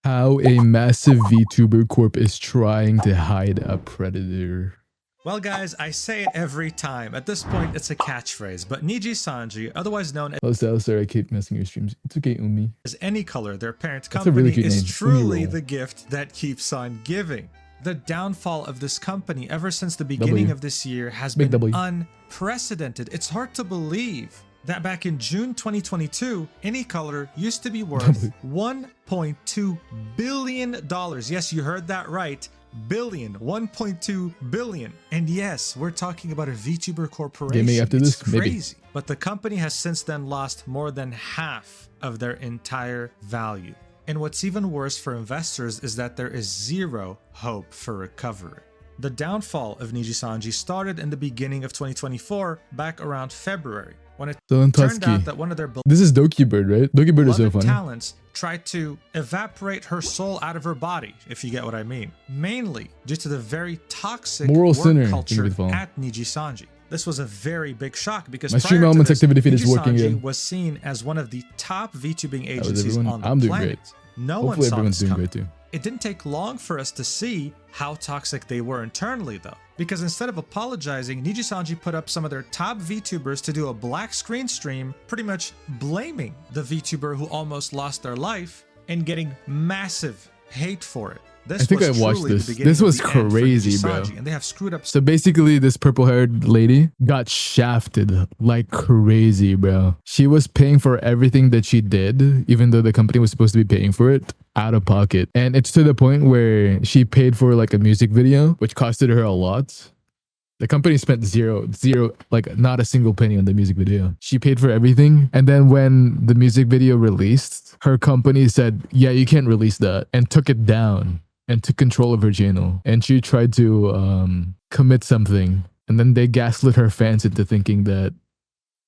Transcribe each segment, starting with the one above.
How a massive VTuber Corp is trying to hide a predator. Well guys, I say it every time. At this point, it's a catchphrase, but Niji Sanji, otherwise known Oh, Silas, sorry, I keep missing your streams. It's okay, Umi. as Any Color, their parent That's a really company, cute is name. truly Umi roll. the gift that keeps on giving. The downfall of this company ever since the beginning of this year has Big been W. unprecedented. It's hard to believe that back in June 2022, Any Color used to be worth $1.2 billion. Yes, you heard that right. Billion, 1.2 billion. And yes, we're talking about a VTuber corporation. Gaming after It's this, maybe. crazy. But the company has since then lost more than half of their entire value. And what's even worse for investors is that there is zero hope for recovery. The downfall of Niji Sanji started in the beginning of 2024, back around February, when it turned out that one of their This is Doki Bird, right? Doki Bird is so beloved funny. talents tried to evaporate her soul out of her body, if you get what I mean. Mainly due to the very toxic Moral work sinner, culture think of it, at Niji Sanji. This was a very big shock because My stream prior to elements this, activity feed is Niji working Sanji good. was seen as one of the top VTubing That was agencies everyone. on the I'm doing planet. great. No Hopefully one saw everyone's this doing coming. great too. It didn't take long for us to see how toxic they were internally though, because instead of apologizing, Niji Sanji put up some of their top VTubers to do a black screen stream, pretty much blaming the VTuber who almost lost their life and getting massive hate for it. This I think was I watched truly the this. beginning This of was the end for crazy, Niji bro. Sanji, and they have screwed up So basically, this purple-haired lady got shafted like crazy, bro. She was paying for everything that she did, even though the company was supposed to be paying for it, out of pocket. And it's to the point where she paid for like a music video, which costed her a lot. The company spent zero, like not a single penny on the music video. She paid for everything. And then when the music video released, her company said, yeah, you can't release that, and took it down and took control of her channel. And she tried to commit something. And then they gaslit her fans into thinking that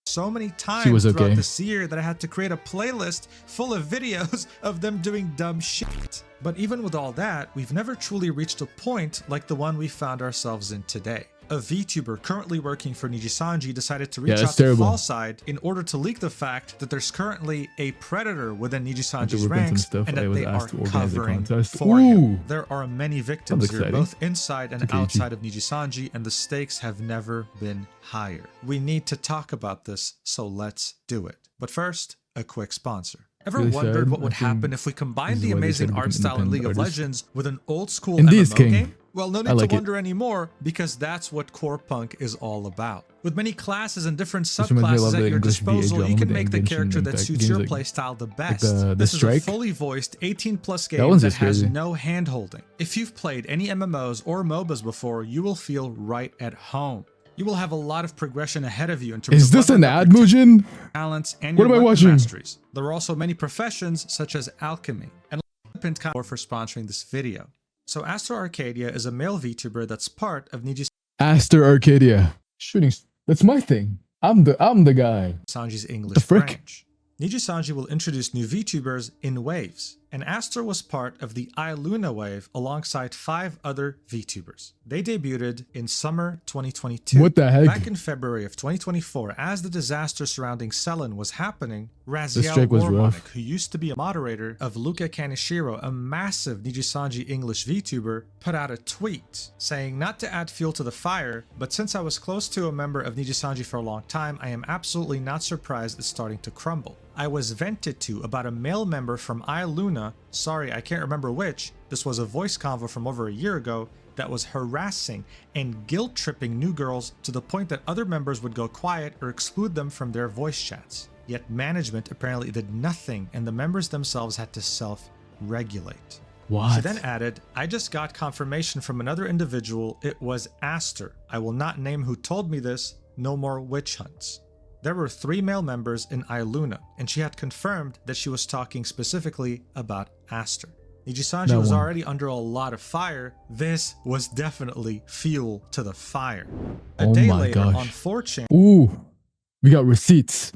so many times she was throughout okay. this year that I had to create a playlist full of videos of them doing dumb shit. But even with all that, we've never truly reached a point like the one we found ourselves in today. A VTuber currently working for Niji Sanji decided to reach out that's to terrible. Fallside in order to leak the fact that there's currently a predator within Niji Sanji's work on some ranks stuff. and I that was they are asked to organize a covering contest. for Ooh. him. There are many victims Sounds here, exciting. both inside and Okay, outside of Niji Sanji, and the stakes have never been higher. We need to talk about this, so let's do it. But first, a quick sponsor. Ever Really wondered sad. what would I think happen if we combined this the is why they amazing started art becoming style in League of independent artists. Legends with an old school Indeed, MMO King. game? Well, no I need like to it. wonder anymore, because that's what Core Punk is all about. With many classes and different This reminds me a lot subclasses of at the your English VA disposal, you drama can with make the Genshin character that Impact suits games your like- playstyle the like best. the This is a Strike. fully voiced 18+ That game one's that just has crazy. no hand-holding. If you've played any MMOs or MOBAs before, you will feel right at home. You will have a lot of progression ahead of you in terms Is of this an leveling up ad, your Mujin? talents and What your am I weapon watching? masteries. There are also many professions such as alchemy and for sponsoring this video. So Astro Arcadia is a male VTuber that's part of Niji Aster Arcadia. Shooting. That's my thing. I'm the guy. Sanji's English frick? branch. Niji Sanji will introduce new VTubers in waves, and Aster was part of the iLuna wave alongside 5 other VTubers. They debuted in summer 2022. What the heck? Back in February of 2024, as the disaster surrounding Selen was happening, Raziel strike was Warmonic, rough. who used to be a moderator of Luca Kaneshiro, a massive Niji Sanji English VTuber, put out a tweet saying not to add fuel to the fire, but since I was close to a member of Niji Sanji for a long time, I am absolutely not surprised it's starting to crumble. I was vented to about a male member from iLuna, sorry I can't remember which, this was a voice convo from over a year ago, that was harassing and guilt-tripping new girls to the point that other members would go quiet or exclude them from their voice chats. Yet management apparently did nothing and the members themselves had to self-regulate. What? She then added, I just got confirmation from another individual, it was Aster. I will not name who told me this, no more witch hunts. There were 3 male members in iLuna, and she had confirmed that she was talking specifically about Aster. Niji Sanji No was one. already under a lot of fire. This was definitely fuel to the fire. A Oh day my later, gosh. on 4chan, Ooh, we got receipts.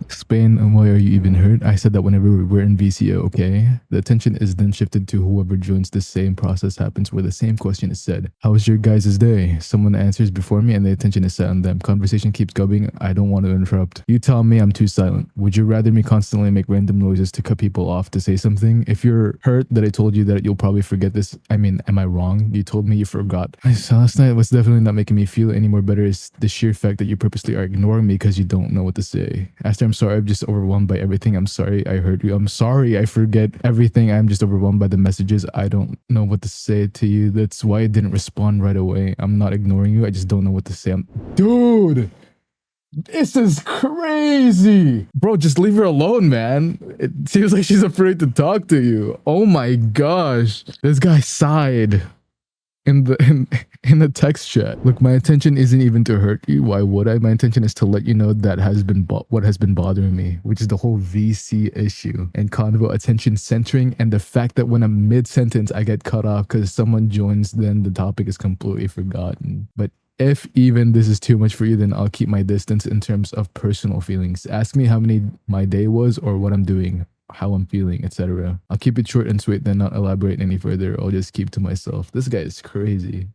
Explain why are you even hurt? I said that whenever we're in VCO, okay? The attention is then shifted to whoever joins. The same process happens where the same question is said. How was your guys' day? Someone answers before me and the attention is set on them. Conversation keeps going. I don't want to interrupt. You tell me I'm too silent. Would you rather me constantly make random noises to cut people off to say something? If you're hurt that I told you that you'll probably forget this, I mean, am I wrong? You told me you forgot. So last night was definitely not making me feel any more better is the sheer fact that you purposely are ignoring me because you don't know what to say. After I'm sorry, I'm just overwhelmed by everything. I'm sorry I hurt you. I'm sorry I forget everything. I'm just overwhelmed by the messages. I don't know what to say to you. That's why I didn't respond right away. I'm not ignoring you. I just don't know what to say. Dude, this is crazy. Bro, just leave her alone, man. It seems like she's afraid to talk to you. Oh my gosh. This guy sighed in the text chat. Look, my intention isn't even to hurt you. Why would I? My intention is to let you know that what has been bothering me, which is the whole VC issue and convo attention centering and the fact that when I'm mid-sentence I get cut off because someone joins, then the topic is completely forgotten. But if even this is too much for you, then I'll keep my distance in terms of personal feelings. Ask me how many my day was or what I'm doing, how I'm feeling, etc. I'll keep it short and sweet, then not elaborate any further. I'll just keep to myself. This guy is crazy.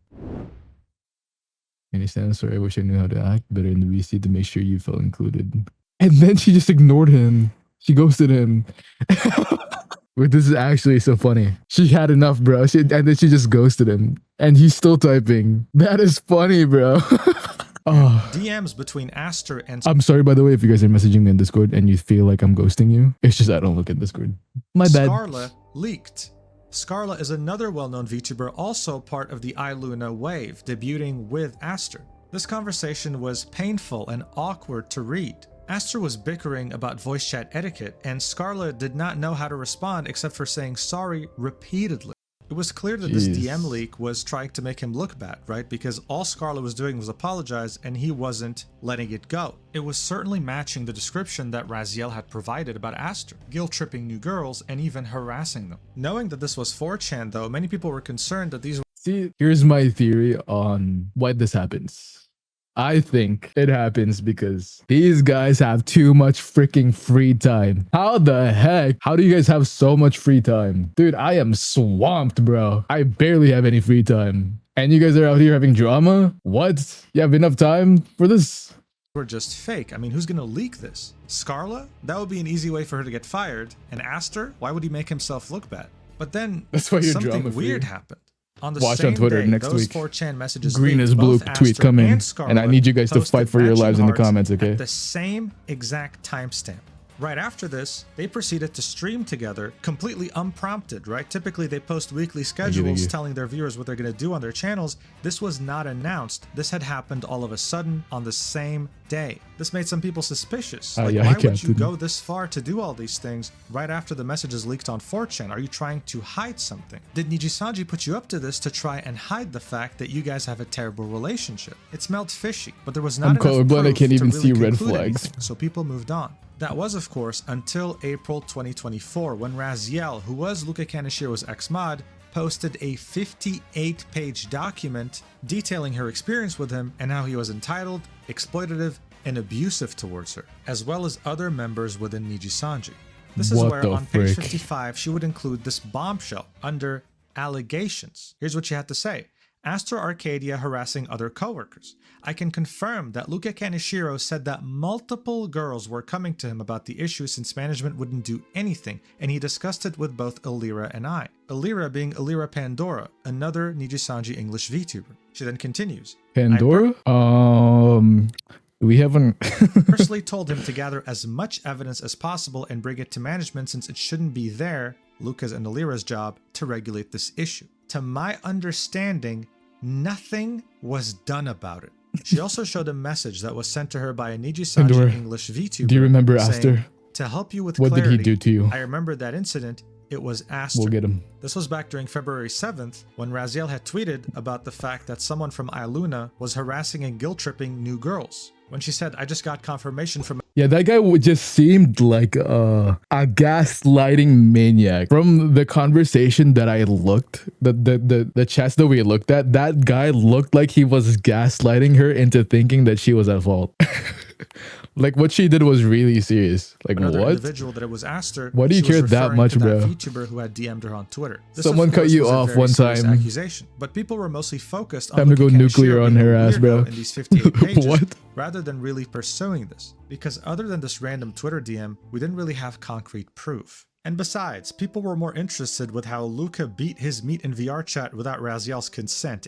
Understand? Sorry, I wish I knew how to act better in the VC to make sure you felt included. And then she just ignored him. She ghosted him. Wait, this is actually so funny. She had enough, bro. And then she just ghosted him. And he's still typing. That is funny, bro. Oh. DMs between Aster and... I'm sorry, by the way, if you guys are messaging me in Discord and you feel like I'm ghosting you. It's just I don't look at Discord. My bad. Scarla leaked. Scarla is another well-known VTuber, also part of the iLuna wave, debuting with Aster. This conversation was painful and awkward to read. Aster was bickering about voice chat etiquette, and Scarla did not know how to respond except for saying sorry repeatedly. It was clear that this DM leak was trying to make him look bad, right? Because all Scarla was doing was apologize and he wasn't letting it go. It was certainly matching the description that Raziel had provided about Aster, guilt-tripping new girls and even harassing them. Knowing that this was 4chan though, many people were concerned that these were... See, here's my theory on why this happens. I think it happens because these guys have too much freaking free time. How the heck? How do you guys have so much free time? Dude, I am swamped, bro. I barely have any free time. And you guys are out here having drama? What? You have enough time for this? Were just fake. I mean, who's gonna leak this? Scarla? That would be an easy way for her to get fired. And Aster? Why would he make himself look bad? But then that's why you're something weird happened. On the Watch same on Twitter day, next those week. 4chan messages Green is blue tweet coming, and I need you guys to fight for your lives in the comments, okay? At the same exact timestamp. Right after this, they proceeded to stream together, completely unprompted, right? Typically, they post weekly schedules telling their viewers what they're going to do on their channels. This was not announced. This had happened all of a sudden on the same day. This made some people suspicious. Like, why would you go this far to do all these things right after the messages leaked on 4chan? Are you trying to hide something? Did Nijisanji put you up to this to try and hide the fact that you guys have a terrible relationship? It smelled fishy, but there was not enough proof I can't even really see red flags. anything, so people moved on. That was, of course, until April 2024, when Raziel, who was Luca Kaneshiro's ex-mod, posted a 58-page document detailing her experience with him and how he was entitled, exploitative, and abusive towards her, as well as other members within Nijisanji. This is where on page 55 she would include this bombshell under allegations. Here's what she had to say. Aster Arcadia harassing other coworkers. I can confirm that Luca Kaneshiro said that multiple girls were coming to him about the issue since management wouldn't do anything, and he discussed it with both Illyra and I. Illyra being Illyra Pandora, another Nijisanji English VTuber. She then continues. Pandora? We haven't personally told him to gather as much evidence as possible and bring it to management since it shouldn't be there, Luca's and Illyra's job, to regulate this issue. To my understanding, nothing was done about it. She also showed a message that was sent to her by a Nijisanji English VTuber. Do you remember Aster? To help you with what clarity, did he do to you? I remember that incident. It was Aster. We'll get him. This was back during February 7th when Raziel had tweeted about the fact that someone from iLuna was harassing and guilt-tripping new girls. When she said, I just got confirmation from... Yeah, that guy just seemed like a gaslighting maniac. From the conversation that I looked, the chats that we looked at, that guy looked like he was gaslighting her into thinking that she was at fault. Like what she did was really serious. Like Another what? individual that it was Aster. Why do you she was care that referring much, to that bro? VTuber who had DM'd her on Twitter. This, Someone of cut course, you was a off very one serious time. accusation, but people were mostly focused on Time to go Luca nuclear Kaneshiro on being her a ass, weirdo bro. in these 58 pages, What? rather than really pursuing this. Because other than this random Twitter DM, we didn't really have concrete proof. And besides, people were more interested with how Luca beat his meat in VR chat without Raziel's consent.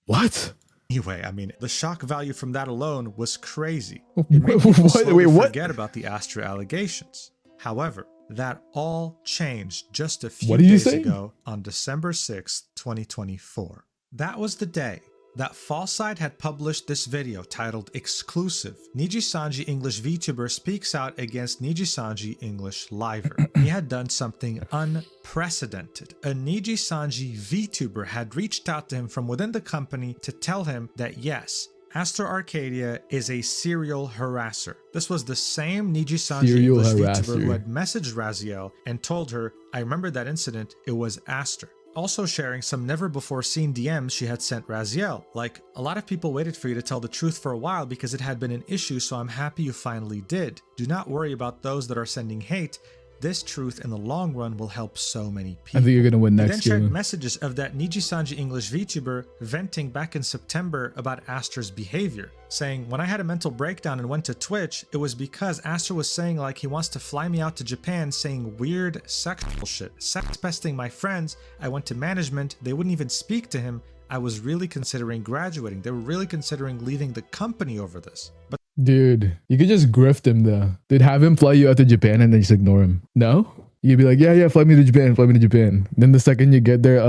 What? Anyway, I mean, the shock value from that alone was crazy. It made people What? slowly Wait, what? forget about the Astra allegations. However, that all changed just a few What are you days saying? ago on December 6th, 2024. That was the day that Fallside had published this video titled Exclusive. Nijisanji English VTuber speaks out against Nijisanji English Liver. He had done something unprecedented. A Nijisanji VTuber had reached out to him from within the company to tell him that yes, Astor Arcadia is a serial harasser. This was the same Nijisanji Serial English harasser. VTuber who had messaged Raziel and told her, I remember that incident, it was Astor. Also sharing some never-before-seen DMs she had sent Raziel, like, a lot of people waited for you to tell the truth for a while because it had been an issue, so I'm happy you finally did. Do not worry about those that are sending hate. This truth in the long run will help so many people. I think you're gonna win They next then year. shared messages of that Nijisanji English VTuber venting back in September about Astor's behavior, saying, when I had a mental breakdown and went to Twitch, it was because Astor was saying like he wants to fly me out to Japan, saying weird sexual shit, sex pesting my friends. I went to management, they wouldn't even speak to him. I was really considering graduating. They were really considering leaving the company over this. But Dude, you could just grift him though. Dude, have him fly you out to Japan and then just ignore him. No? You'd be like, yeah, fly me to Japan, fly me to Japan. Then the second you get there,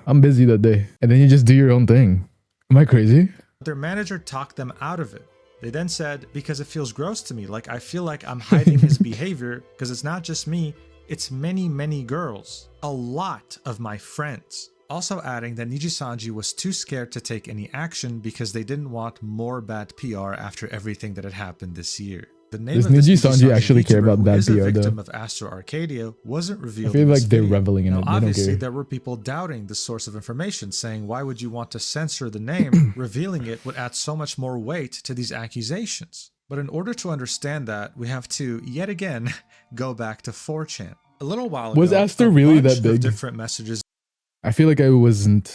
I'm busy that day. And then you just do your own thing. Am I crazy? their manager talked them out of it. They then said, because it feels gross to me, like I feel like I'm hiding his behavior because it's not just me, it's many, many girls. A lot of my friends. Also adding that Nijisanji was too scared to take any action because they didn't want more bad PR after everything that had happened this year. The name Does of this Nijisanji actually VTuber care about who bad is a PR though? victim of Astro Arcadia wasn't revealed. I feel in like this they're video. reveling in Now, it. They don't obviously, care. there were people doubting the source of information, saying, why would you want to censor the name? Revealing it would add so much more weight to these accusations. But in order to understand that, we have to, yet again, go back to 4chan. A little while ago, Was Astro a really bunch that big? of different messages I feel like I wasn't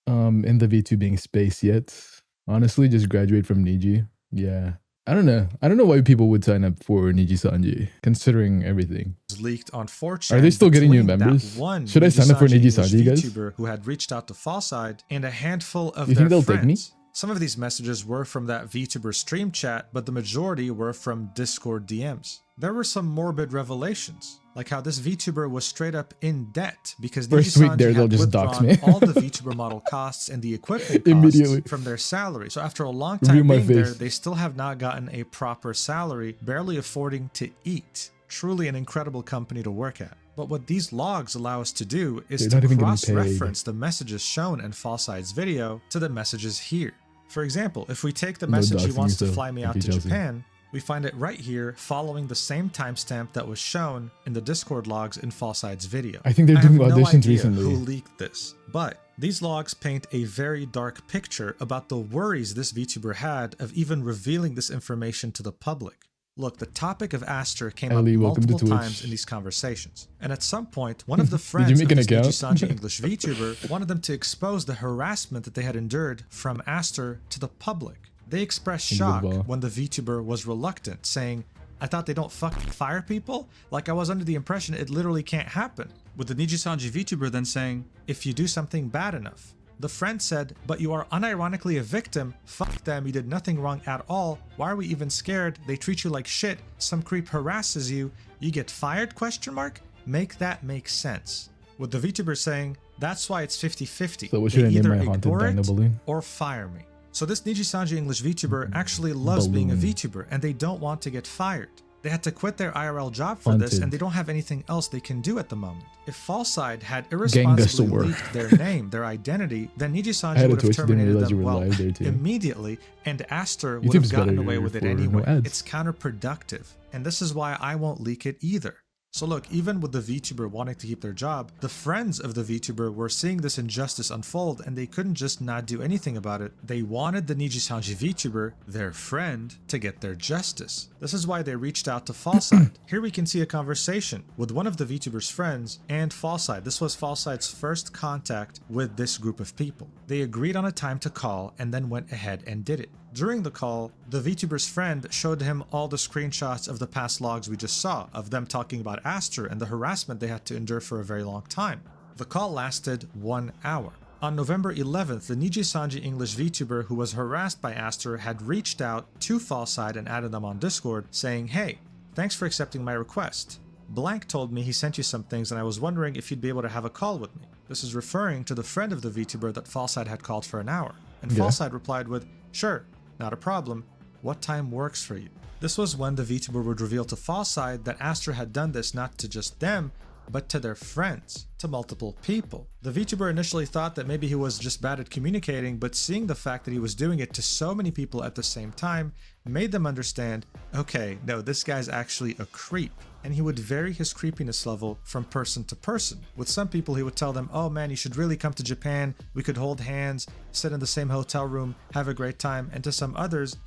in the VTubing space yet. Honestly, just graduate from Niji. Yeah. I don't know. I don't know why people would sign up for Nijisanji, considering everything. leaked on 4chan. Are they still getting new between that members? one Should I sign up for Nijisanji, guys? VTuber who had reached out to Fallside and a handful of You their think they'll take me? friends. Some of these messages were from that VTuber stream chat, but the majority were from Discord DMs. There were some morbid revelations, like how this VTuber was straight up in debt because First week Nijisanji there, they'll had just dox withdrawn me. all the VTuber model costs and the equipment costs Immediately. from their salary. So after a long Review time my being there, face. they still have not gotten a proper salary, barely affording to eat. Truly an incredible company to work at. But what these logs allow us to do is They're to not even getting cross-reference the messages shown in Fallside's video to the messages here. For example, if we take the No message he doxing wants to yourself. fly me Thank out you, to Chelsea. Japan, we find it right here following the same timestamp that was shown in the Discord logs in Fallside's video. I think they're I have doing no auditions idea recently. who leaked this, but these logs paint a very dark picture about the worries this VTuber had of even revealing this information to the public. Look, the topic of Aster came Ellie, up welcome to multiple Twitch. times in these conversations, and at some point, one of the you friends make of an this account? Nijisanji English VTuber wanted them to expose the harassment that they had endured from Aster to the public. They expressed shock Unbelievable. when the VTuber was reluctant, saying, I thought they don't fucking fire people? Like I was under the impression it literally can't happen. With the Nijisanji VTuber then saying, if you do something bad enough. The friend said, but you are unironically a victim. Fuck them, you did nothing wrong at all. Why are we even scared? They treat you like shit. Some creep harasses you. You get fired? Question mark? Make that make sense. With the VTuber saying, that's why it's 50-50. So what should I They name either my haunted ignore dino it balloon? or fire me. So this Nijisanji English VTuber actually loves being a Balloon. VTuber and they don't want to get fired. They had to quit their IRL job for this Haunted. and they don't have anything else they can do at the moment. If Fallside had irresponsibly Gengasaur. leaked their name, their identity, then I Nijisanji had a would have Twitch, didn't terminated realize you them were well live there too. immediately and Aster would YouTube's have gotten better away with it for no anyway. ads. It's counterproductive and this is why I won't leak it either. So look, even with the VTuber wanting to keep their job, the friends of the VTuber were seeing this injustice unfold and they couldn't just not do anything about it. They wanted the Nijisanji VTuber, their friend, to get their justice. This is why they reached out to Fallside. Here we can see a conversation with one of the VTuber's friends and Fallside. This was Fallside's first contact with this group of people. They agreed on a time to call and then went ahead and did it. During the call, the VTuber's friend showed him all the screenshots of the past logs we just saw, of them talking about Aster and the harassment they had to endure for a very long time. The call lasted 1 hour. On November 11th, the Nijisanji English VTuber who was harassed by Aster had reached out to Fallside and added them on Discord, saying, "Hey, thanks for accepting my request. Blank told me he sent you some things and I was wondering if you'd be able to have a call with me." This is referring to the friend of the VTuber that Fallside had called for an hour. And Fallside replied with, "Sure. Not a problem. What time works for you?" This was when the VTuber would reveal to Fallside that Aster had done this not to just them, but to their friends, to multiple people. The VTuber initially thought that maybe he was just bad at communicating, but seeing the fact that he was doing it to so many people at the same time made them understand, okay, no, this guy's actually a creep. And he would vary his creepiness level from person to person. With some people, he would tell them, "Oh man, you should really come to Japan. We could hold hands, sit in the same hotel room, have a great time." And to some others,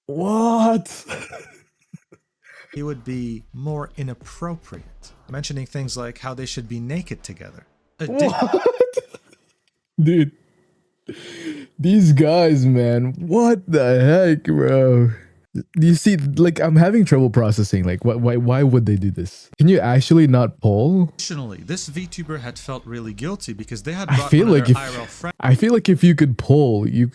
What? he would be more inappropriate, mentioning things like how they should be naked together. What? Dude. These guys, man. What the heck, bro? You see, like, I'm having trouble processing. Like, why would they do this? Can you actually not poll? Additionally, this VTuber had felt really guilty because they had I brought feel one of like their if IRL friends. I feel like if you could poll, you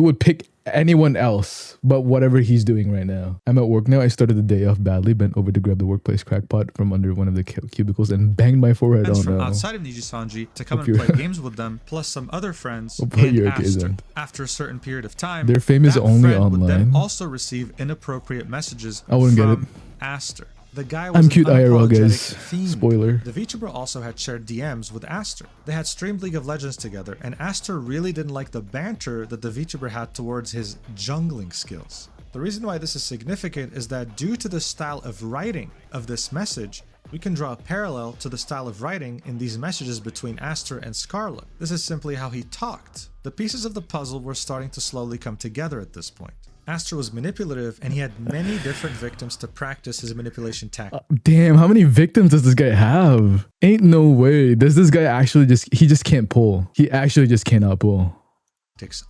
would pick anyone else but whatever he's doing right now. I'm at work now. I started the day off badly, bent over to grab the workplace crackpot from under one of the cubicles and banged my forehead. Oh From no. outside of Nijisanji to come Hope and you're- play games with them, plus some other friends Hopefully and you're okay, Aster. then. After a certain period of time, Their fame is that only friend would then online. also receive inappropriate messages I wouldn't get from it. Aster. The guy was I'm an cute IRL, unapologetic guys. fiend. Spoiler. The VTuber also had shared DMs with Aster. They had streamed League of Legends together, and Aster really didn't like the banter that the VTuber had towards his jungling skills. The reason why this is significant is that due to the style of writing of this message, we can draw a parallel to the style of writing in these messages between Aster and Scarlet. This is simply how he talked. The pieces of the puzzle were starting to slowly come together at this point. Aster was manipulative and he had many different victims to practice his manipulation tactics Damn, how many victims does this guy have? Ain't no way. Does this guy actually he just can't pull? He actually just cannot pull.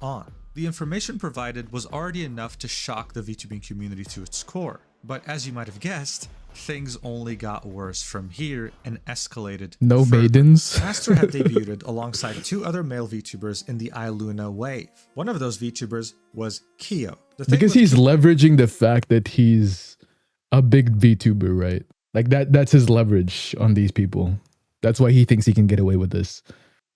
on. The information provided was already enough to shock the VTubing community to its core. But as you might have guessed, things only got worse from here and escalated. No further. maidens. Aster had debuted alongside two other male VTubers in the iLuna wave. One of those VTubers was Kyo. The thing Because with he's leveraging the fact that he's a big VTuber, right? Like that's his leverage on these people. That's why he thinks he can get away with this.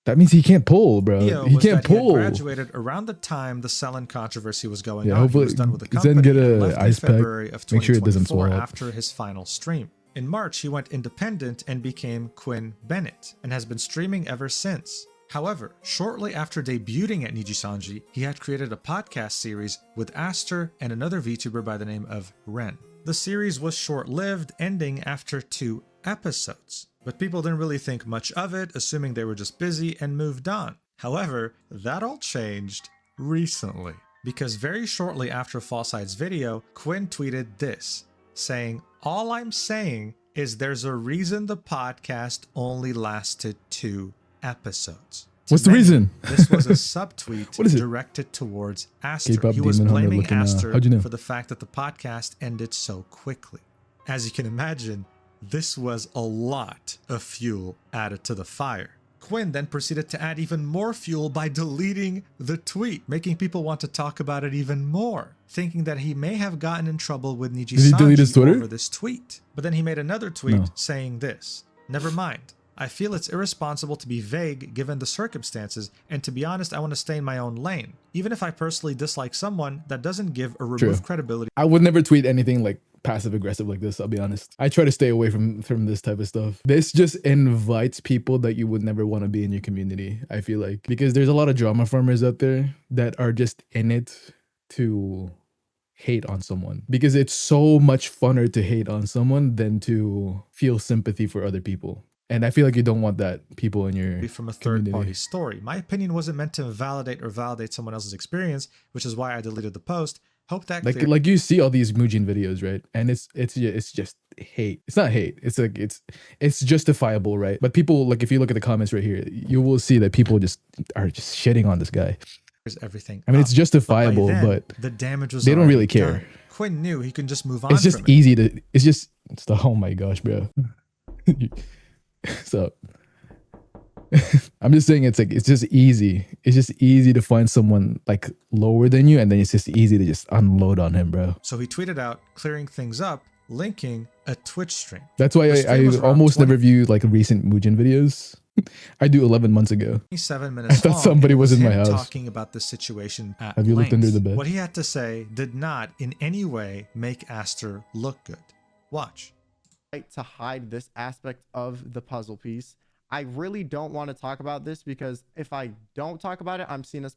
That means he can't pull, bro. Kyo He was can't that he had pull. graduated around the time the Selen controversy was going Yeah, on. He hopefully was done with the then company get and a left ice in pack. February of Make sure it doesn't 2024 swell up. after his final stream. In March, he went independent and became Quinn Bennett, and has been streaming ever since. However, shortly after debuting at Nijisanji, he had created a podcast series with Aster and another VTuber by the name of Ren. The series was short-lived, ending after 2 episodes. But people didn't really think much of it, assuming they were just busy and moved on. However, that all changed recently. Because very shortly after Fallside's video, Quinn tweeted this, saying, "All I'm saying is there's a reason the podcast only lasted 2 episodes." To What's the many, reason? This was a subtweet What is it? directed towards Aster. K-pop He was demon hunter blaming looking, Aster how'd you know? for the fact that the podcast ended so quickly. As you can imagine, this was a lot of fuel added to the fire. Quinn then proceeded to add even more fuel by deleting the tweet, making people want to talk about it even more, thinking that he may have gotten in trouble with he delete his Nijisanji Twitter? over this tweet. But then he made another tweet No. saying this, "Never mind. I feel it's irresponsible to be vague given the circumstances, and to be honest, I want to stay in my own lane. Even if I personally dislike someone, that doesn't give or remove credibility I would never tweet anything like passive aggressive like this, I'll be honest. I try to stay away from this type of stuff. This just invites people that you would never want to be in your community, I feel like. Because there's a lot of drama farmers out there that are just in it to hate on someone, because it's so much funner to hate on someone than to feel sympathy for other people. And I feel like you don't want that people in your from a community. third-party story. My opinion wasn't meant to validate someone else's experience, which is why I deleted the post. Hope that clear. Like you see all these Mujin videos, right? And it's just hate. It's not hate. It's like it's justifiable, right? But people, like, if you look at the comments right here, you will see that people just are just shitting on this guy. Everything. I mean, it's justifiable, by then, but the damage was they don't already really care. done. Quinn knew he can just move on. It's just from it. easy to. It's the oh my gosh, bro. So I'm just saying, it's like it's just easy. It's just easy to find someone like lower than you, and then it's just easy to just unload on him, bro. So he tweeted out clearing things up, linking a Twitch stream. That's why I almost never view like recent Mujin videos. I do 11 months ago. 7 minutes. I thought somebody was in my house talking about this situation at Have you looked under the bed? What he had to say did not in any way make Aster look good. Watch. To hide this aspect of the puzzle piece. I really don't want to talk about this because if I don't talk about it, I'm seen as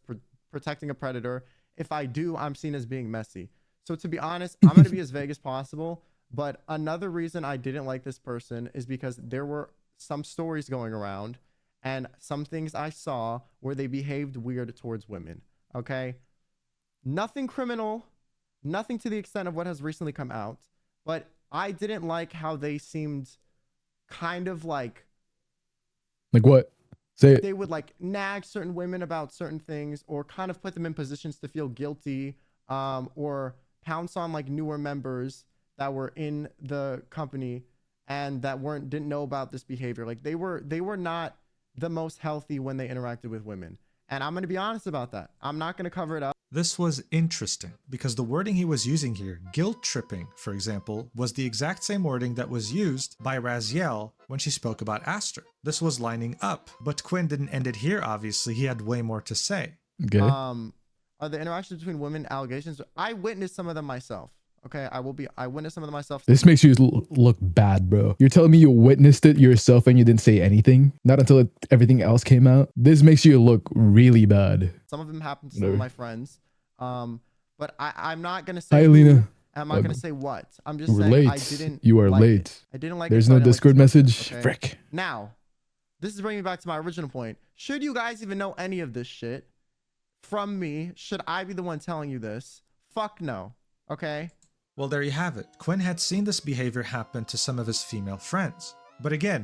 protecting a predator. If I do, I'm seen as being messy. So to be honest, I'm going to be as vague as possible. But another reason I didn't like this person is because there were some stories going around and some things I saw where they behaved weird towards women. Okay. Nothing criminal, nothing to the extent of what has recently come out, but I didn't like how they seemed kind of like what? Say it. They would like nag certain women about certain things or kind of put them in positions to feel guilty, or pounce on like newer members that were in the company and that didn't know about this behavior. Like they were not the most healthy when they interacted with women. And I'm going to be honest about that. I'm not going to cover it up. This was interesting because the wording he was using here, guilt tripping, for example, was the exact same wording that was used by Raziel when she spoke about Aster. This was lining up, but Quinn didn't end it here, obviously. He had way more to say. Okay. Are the interactions between women allegations? I witnessed some of them myself. Okay, I witnessed some of them myself. This makes you look bad, bro. You're telling me you witnessed it yourself and you didn't say anything? Not until everything else came out? This makes you look really bad. Some of them happened to some of my friends. But I'm not going to say Hi, Lena. I'm not going to say what. I'm just We're saying late. I didn't You are like late. it. I didn't like There's it. no Discord message. Okay? Frick. Now, this is bringing me back to my original point. Should you guys even know any of this shit from me? Should I be the one telling you this? Fuck no. Okay? Well, there you have it. Quinn had seen this behavior happen to some of his female friends. But again,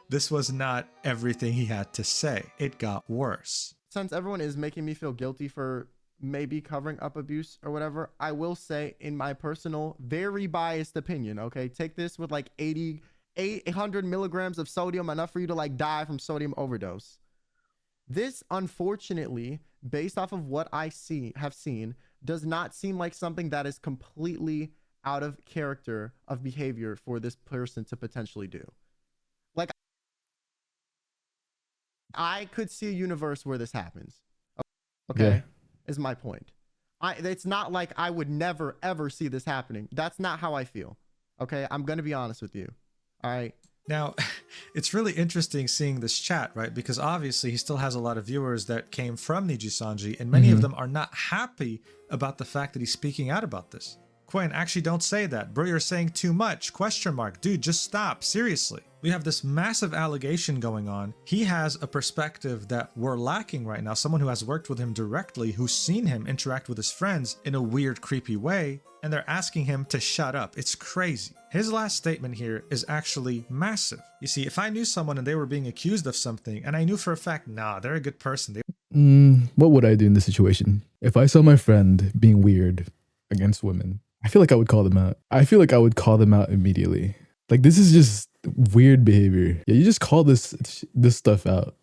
this was not everything he had to say. It got worse. Since everyone is making me feel guilty for maybe covering up abuse or whatever, I will say in my personal, very biased opinion, okay? Take this with like 800 milligrams of sodium, enough for you to like die from sodium overdose. This, unfortunately, based off of what I have seen, does not seem like something that is completely out of character of behavior for this person to potentially do. Like, I could see a universe where this happens. Okay, yeah. Is my point. It's not like I would never, ever see this happening. That's not how I feel. Okay, I'm going to be honest with you. All right. Now, it's really interesting seeing this chat, right? Because obviously he still has a lot of viewers that came from Nijisanji, and many of them are not happy about the fact that he's speaking out about this. Quinn, actually don't say that. Bro, you're saying too much. Question mark. Dude, just stop. Seriously. We have this massive allegation going on. He has a perspective that we're lacking right now. Someone who has worked with him directly, who's seen him interact with his friends in a weird, creepy way, and they're asking him to shut up. It's crazy. His last statement here is actually massive. You see, if I knew someone and they were being accused of something, and I knew for a fact, nah, they're a good person. What would I do in this situation? If I saw my friend being weird against women, I feel like I would call them out. I feel like I would call them out immediately. Like, this is just weird behavior. Yeah, you just call this stuff out.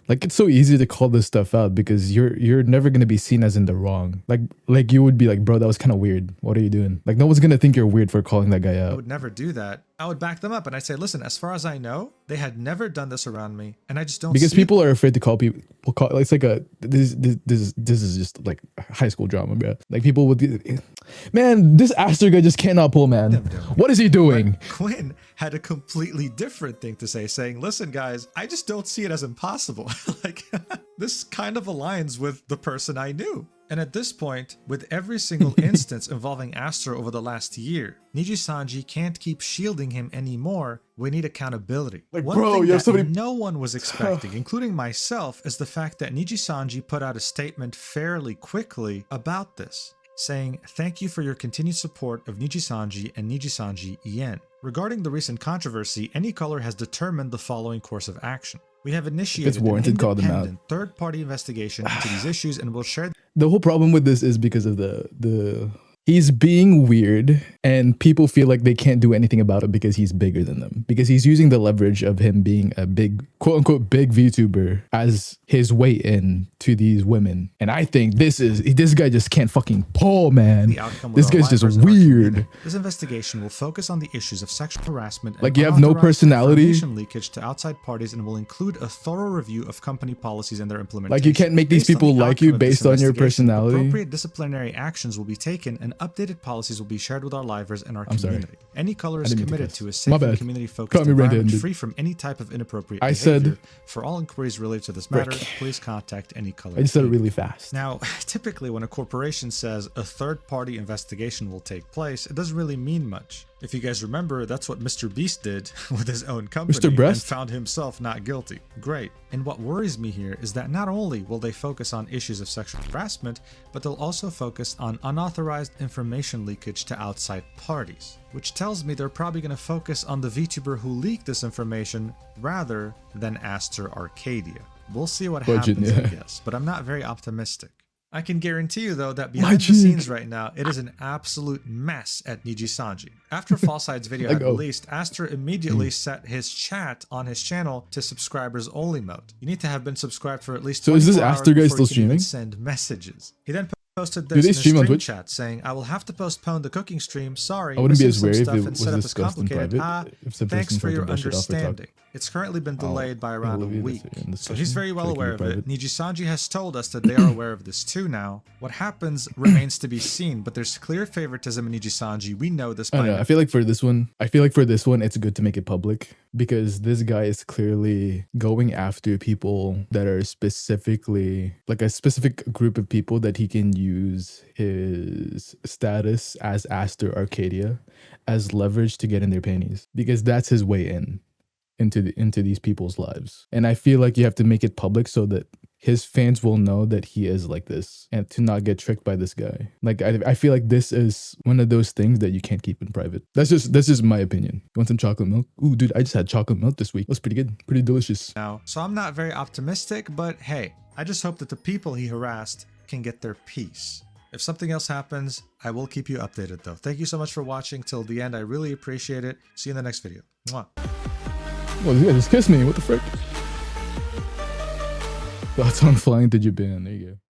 Like, it's so easy to call this stuff out because you're never gonna be seen as in the wrong. Like you would be like, bro, that was kind of weird. What are you doing? Like, no one's gonna think you're weird for calling that guy out. I would never do that. I would back them up and I'd say, listen, as far as I know, they had never done this around me, and I just don't. Because people are afraid to call people. It's like this is just like high school drama, bro. Like, people would, man, this Aster guy just cannot pull, man. What is he doing? But Quinn had a completely different thing to say, saying, listen, guys, I just don't see it as impossible. Like, this kind of aligns with the person I knew. And at this point, with every single instance involving Astor over the last year, Nijisanji can't keep shielding him anymore. We need accountability. Like, One bro, thing you have that so many- no one was expecting, including myself, is the fact that Nijisanji put out a statement fairly quickly about this, saying, "Thank you for your continued support of Nijisanji and Nijisanji Ien. Regarding the recent controversy, Any Color has determined the following course of action. We have initiated an warranted, call them out. independent third-party investigation into these issues and will share The whole problem with this is because of the he's being weird and people feel like they can't do anything about it because he's bigger than them, because he's using the leverage of him being a big, quote unquote, big VTuber as his way in to these women. And I think this guy just can't fucking pull, man. the outcome with This our guy's just livers and our weird. community. This investigation will focus on the issues of sexual harassment and Like, you have no unauthorized personality? information leakage to outside parties, and will include a thorough review of company policies and their implementation. Like, you can't make these Based on people the like you outcome of this based on your investigation, personality? Appropriate disciplinary actions will be taken, and updated policies will be shared with our livers and our sorry. community. Any Color is didn't mean to committed cuss. to a My safe and bad. community-focused Caught me environment red-handed. free from any type of inappropriate I said- behavior. For all inquiries related to this matter, please contact Any Color. I just said it really fast. Now, typically when a corporation says a third-party investigation will take place, it doesn't really mean much. If you guys remember, that's what Mr. Beast did with his own company and Breast? found himself not guilty. Great. And what worries me here is that not only will they focus on issues of sexual harassment, but they'll also focus on unauthorized information leakage to outside parties. Which tells me they're probably going to focus on the VTuber who leaked this information rather than Astor Arcadia. We'll see what Budget, happens, I yeah. guess, but I'm not very optimistic. I can guarantee you, though, that behind the cheek. scenes right now, it is an absolute mess at Nijisanji. After Falside's video had Like, oh. released, Astor immediately set his chat on his channel to subscribers only mode. You need to have been subscribed for at least So is this 24 hours Astor guy before you still can even streaming? send messages. He then posted Do this they in his stream on stream Twitch? chat saying, "I will have to postpone the cooking stream. Sorry, I wouldn't be missing as some wary if stuff it and was setup is discussed in complicated. private. If some Thanks person for tried to your brush it off or talk. understanding. It's currently been delayed by around a leave this week." in So he's discussion, very well so it can aware be of it. private. Nijisanji has told us that they are aware of this too now. What happens remains to be seen, but there's clear favoritism in Nijisanji. We know this I by don't know. now. I feel like for this one, it's good to make it public because this guy is clearly going after people that are specifically like a specific group of people that he can use his status as Astor Arcadia as leverage to get in their panties, because that's his way into these people's lives. And I feel like you have to make it public so that his fans will know that he is like this and to not get tricked by this guy. Like, I feel like this is one of those things that you can't keep in private. That's just my opinion. You want some chocolate milk? Ooh, dude, I just had chocolate milk this week. It was pretty good. Pretty delicious. Now, so I'm not very optimistic, but hey, I just hope that the people he harassed can get their peace. If something else happens, I will keep you updated though. Thank you so much for watching till the end. I really appreciate it. See you in the next video. Mwah. Well, this guy just kissed me. What the frick? Thoughts on flying to Japan. There you go.